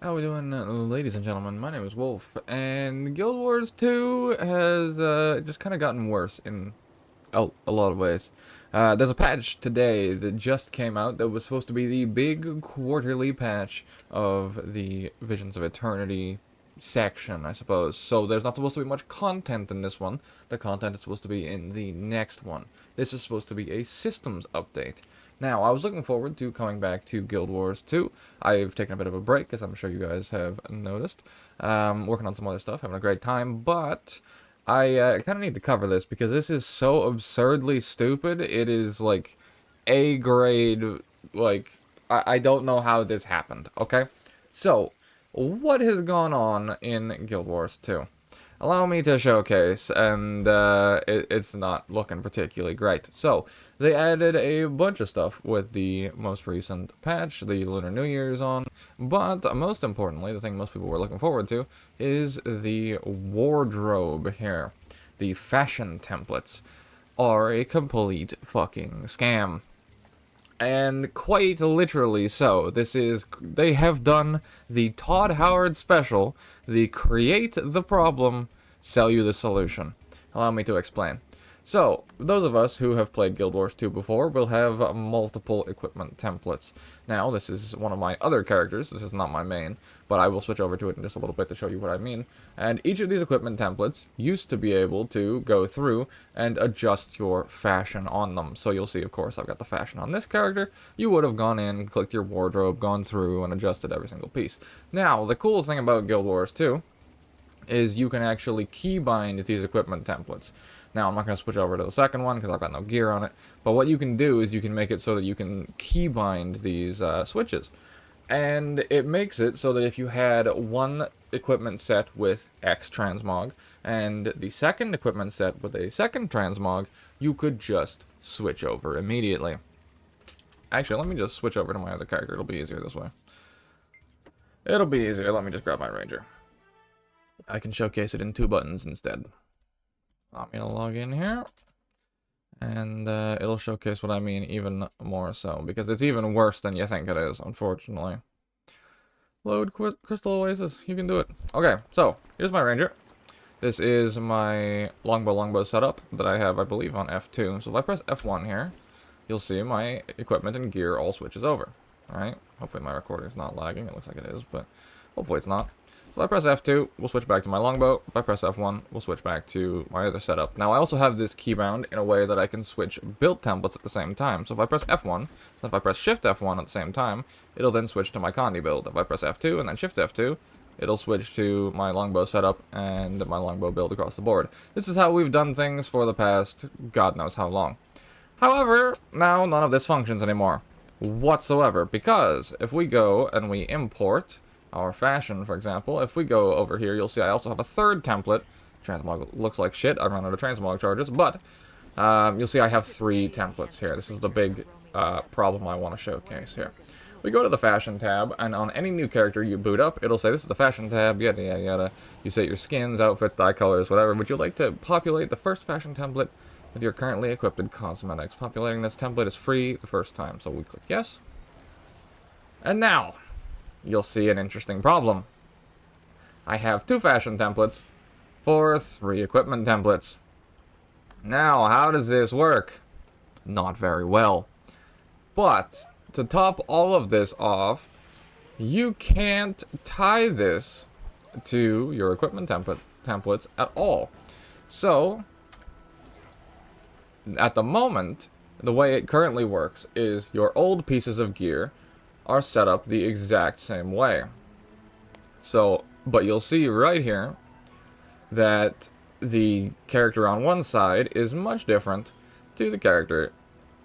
How we doing, ladies and gentlemen? My name is Wolf, and Guild Wars 2 has just kind of gotten worse in a lot of ways. There's a patch today that just came out that was supposed to be the big quarterly patch of the Visions of Eternity section, I suppose. So there's not supposed to be much content in this one. The content is supposed to be in the next one. This is supposed to be a systems update. Now, I was looking forward to coming back to Guild Wars 2. I've taken a bit of a break, as I'm sure you guys have noticed. Working on some other stuff, having a great time, but I kind of need to cover this because this is so absurdly stupid. It is like A grade, like, I don't know how this happened, okay? So, what has gone on in Guild Wars 2? Allow me to showcase, and it's not looking particularly great. So, they added a bunch of stuff with the most recent patch, the Lunar New Year's on, but most importantly, the thing most people were looking forward to, is the wardrobe here. The fashion templates are a complete fucking scam. And quite literally so. They have done the Todd Howard special, the create the problem, sell you the solution. Allow me to explain. So, those of us who have played Guild Wars 2 before will have multiple equipment templates. Now, this is one of my other characters, this is not my main, but I will switch over to it in just a little bit to show you what I mean. And each of these equipment templates used to be able to go through and adjust your fashion on them. So you'll see, of course, I've got the fashion on this character. You would have gone in, clicked your wardrobe, gone through, and adjusted every single piece. Now, the coolest thing about Guild Wars 2 is you can actually keybind these equipment templates. Now, I'm not going to switch over to the second one because I've got no gear on it, but what you can do is you can make it so that you can keybind these switches. And it makes it so that if you had one equipment set with X transmog and the second equipment set with a second transmog, you could just switch over immediately. Actually, let me just switch over to my other character. It'll be easier this way. It'll be easier. Let me just grab my ranger. I can showcase it in 2 buttons instead. I'm gonna log in here, and it'll showcase what I mean even more so, because it's even worse than you think it is, unfortunately. Load Crystal Oasis, you can do it. Okay, so, here's my ranger. This is my longbow setup that I have, I believe, on F2. So if I press F1 here, you'll see my equipment and gear all switches over. Alright, hopefully my recording is not lagging, it looks like it is, but hopefully it's not. If I press F2, we'll switch back to my longbow. If I press F1, we'll switch back to my other setup. Now, I also have this keybound in a way that I can switch build templates at the same time. So if I press F1, so if I press Shift F1 at the same time, it'll then switch to my Condi build. If I press F2 and then Shift F2, it'll switch to my longbow setup and my longbow build across the board. This is how we've done things for the past God knows how long. However, now none of this functions anymore whatsoever, because if we go and we import our fashion, for example, if we go over here, you'll see I also have a third template. Transmog looks like shit. I run out of transmog charges, but you'll see I have 3 templates here. This is the big problem I want to showcase here. We go to the fashion tab, and on any new character you boot up, it'll say this is the fashion tab, yada yada yada. You set your skins, outfits, dye colors, whatever, but you'd like to populate the first fashion template with your currently equipped cosmetics. Populating this template is free the first time, so we click yes. And now, you'll see an interesting problem. I have 2 fashion templates for 3 equipment templates. Now, how does this work? Not very well. But, to top all of this off, you can't tie this to your equipment templates at all. So, at the moment, the way it currently works is your old pieces of gear are set up the exact same way. So, but you'll see right here that the character on one side is much different to the character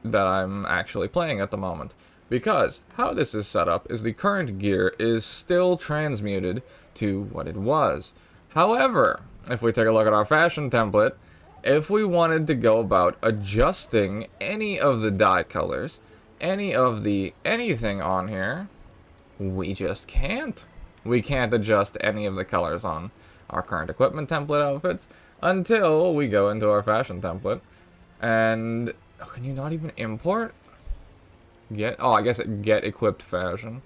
that I'm actually playing at the moment. Because how this is set up is the current gear is still transmuted to what it was. However, if we take a look at our fashion template, if we wanted to go about adjusting any of the dye colors, any of the anything on here, we just can't. We can't adjust any of the colors on our current equipment template outfits until we go into our fashion template. And oh, can you not even import? I guess get equipped fashion.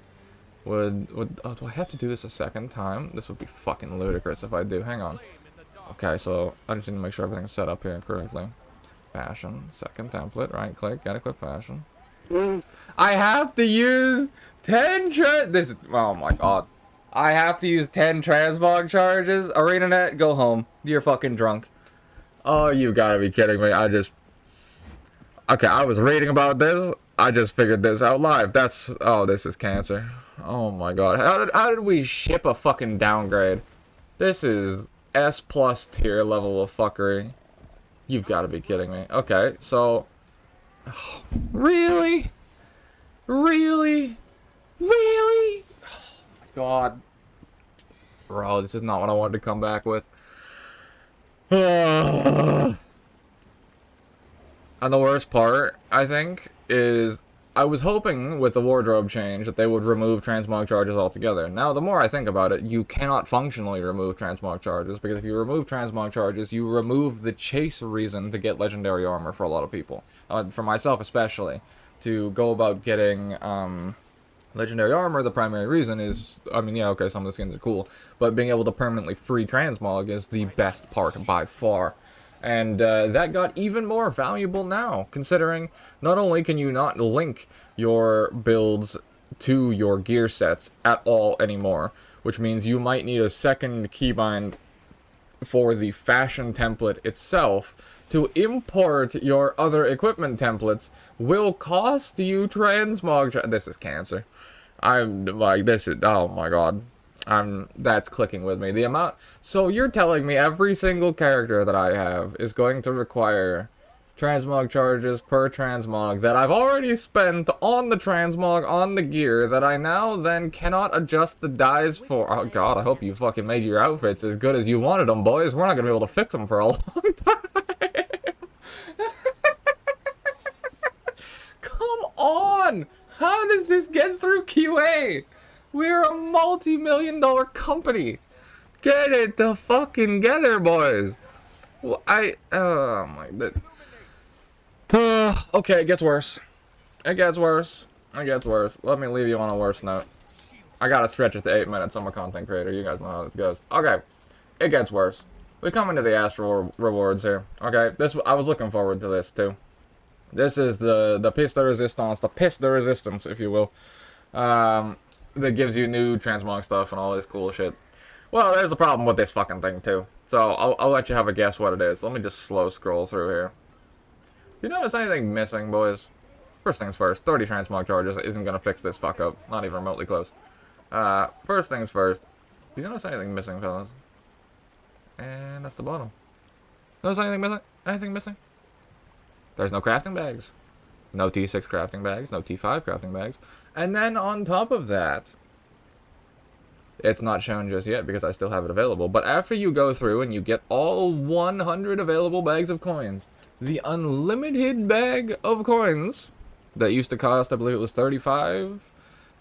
Oh, do I have to do this a second time? This would be fucking ludicrous if I do. Hang on. Okay, so I just need to make sure everything's set up here correctly. Fashion, second template, right click, gotta click fashion. I have to use 10 oh my god. I have to use 10 transmog charges? ArenaNet, go home. You're fucking drunk. Oh, you gotta be kidding me. Okay, I was reading about this. I just figured this out live. Oh, this is cancer. Oh my god. How did we ship a fucking downgrade? This is S plus tier level of fuckery. You've got to be kidding me. Okay, so... Oh, really? Really? Really? Oh my god. Bro, this is not what I wanted to come back with. And the worst part, I think, is I was hoping with the wardrobe change that they would remove transmog charges altogether. Now, the more I think about it, you cannot functionally remove transmog charges, because if you remove transmog charges, you remove the chase reason to get legendary armor for a lot of people. For myself especially, to go about getting legendary armor, the primary reason is, I mean, yeah, okay, some of the skins are cool, but being able to permanently free transmog is the best part by far. And that got even more valuable now, considering not only can you not link your builds to your gear sets at all anymore, which means you might need a second keybind for the fashion template itself. To import your other equipment templates will cost you transmog. This is cancer. I'm like, this is, oh my god. That's clicking with me. The amount, so you're telling me every single character that I have is going to require transmog charges per transmog that I've already spent on the transmog, on the gear, that I now then cannot adjust the dyes for. Oh god, I hope you fucking made your outfits as good as you wanted them, boys. We're not gonna be able to fix them for a long time. Come on! How does this get through QA? We're a multi-million-dollar company. Get it the fucking together, boys. Well, oh my, okay, it gets worse. It gets worse. It gets worse. Let me leave you on a worse note. I gotta stretch it to 8 minutes. I'm a content creator. You guys know how this goes. Okay, it gets worse. We come into the Astral rewards here. Okay, I was looking forward to this too. This is the piece de resistance, the piece de resistance, if you will. That gives you new transmog stuff and all this cool shit. Well, there's a problem with this fucking thing too. So I'll let you have a guess what it is. Let me just slow scroll through here. You notice anything missing, boys? First things first, 30 transmog charges isn't gonna fix this fuck up. Not even remotely close. First things first. You notice anything missing, fellas? And that's the bottom. Notice anything missing? Anything missing? There's no crafting bags. No T6 crafting bags, no T5 crafting bags. And then on top of that, it's not shown just yet because I still have it available, but after you go through and you get all 100 available bags of coins, the unlimited bag of coins that used to cost, I believe it was 35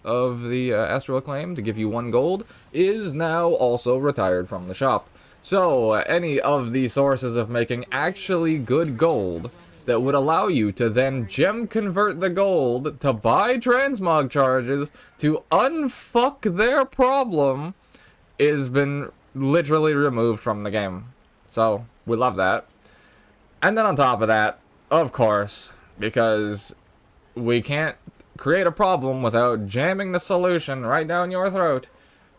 of the Astral Acclaim to give you 1 gold, is now also retired from the shop. So any of the sources of making actually good gold that would allow you to then gem convert the gold to buy transmog charges to unfuck their problem has been literally removed from the game. So, we love that. And then on top of that, of course, because we can't create a problem without jamming the solution right down your throat,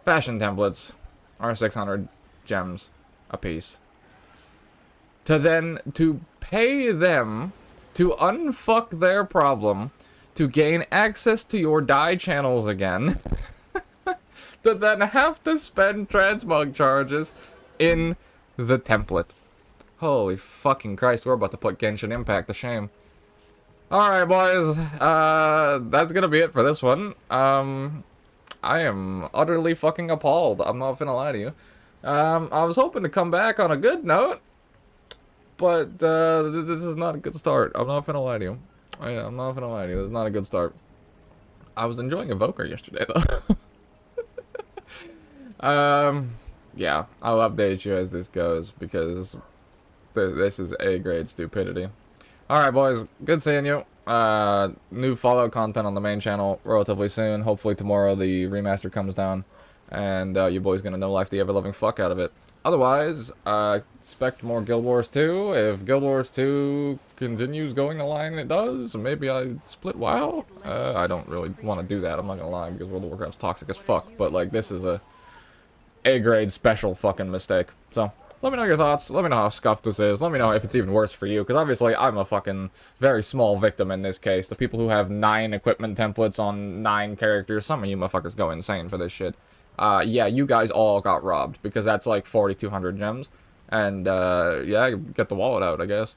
fashion templates are 600 gems a piece. To pay them to unfuck their problem, to gain access to your dye channels again, to then have to spend transmog charges in the template. Holy fucking Christ, we're about to put Genshin Impact to shame. Alright, boys, that's gonna be it for this one. I am utterly fucking appalled, I'm not gonna lie to you. I was hoping to come back on a good note, but this is not a good start. I'm not gonna lie to you. I'm not gonna lie to you. This is not a good start. I was enjoying Evoker yesterday, though. Yeah, I'll update you as this goes, because this is A-grade stupidity. Alright, boys. Good seeing you. New Fallout content on the main channel relatively soon. Hopefully tomorrow the remaster comes down. And you boys gonna know life the ever-loving fuck out of it. Otherwise, expect more Guild Wars 2. If Guild Wars 2 continues going the line it does, maybe I split WoW. I don't really want to do that, I'm not gonna lie, because World of Warcraft's toxic as fuck. But, like, this is a A-grade special fucking mistake. So, let me know your thoughts. Let me know how scuffed this is. Let me know if it's even worse for you. Because obviously, I'm a fucking very small victim in this case. The people who have 9 equipment templates on 9 characters. Some of you motherfuckers go insane for this shit. Yeah, you guys all got robbed. Because that's like 4,200 gems. And, yeah, get the wallet out, I guess.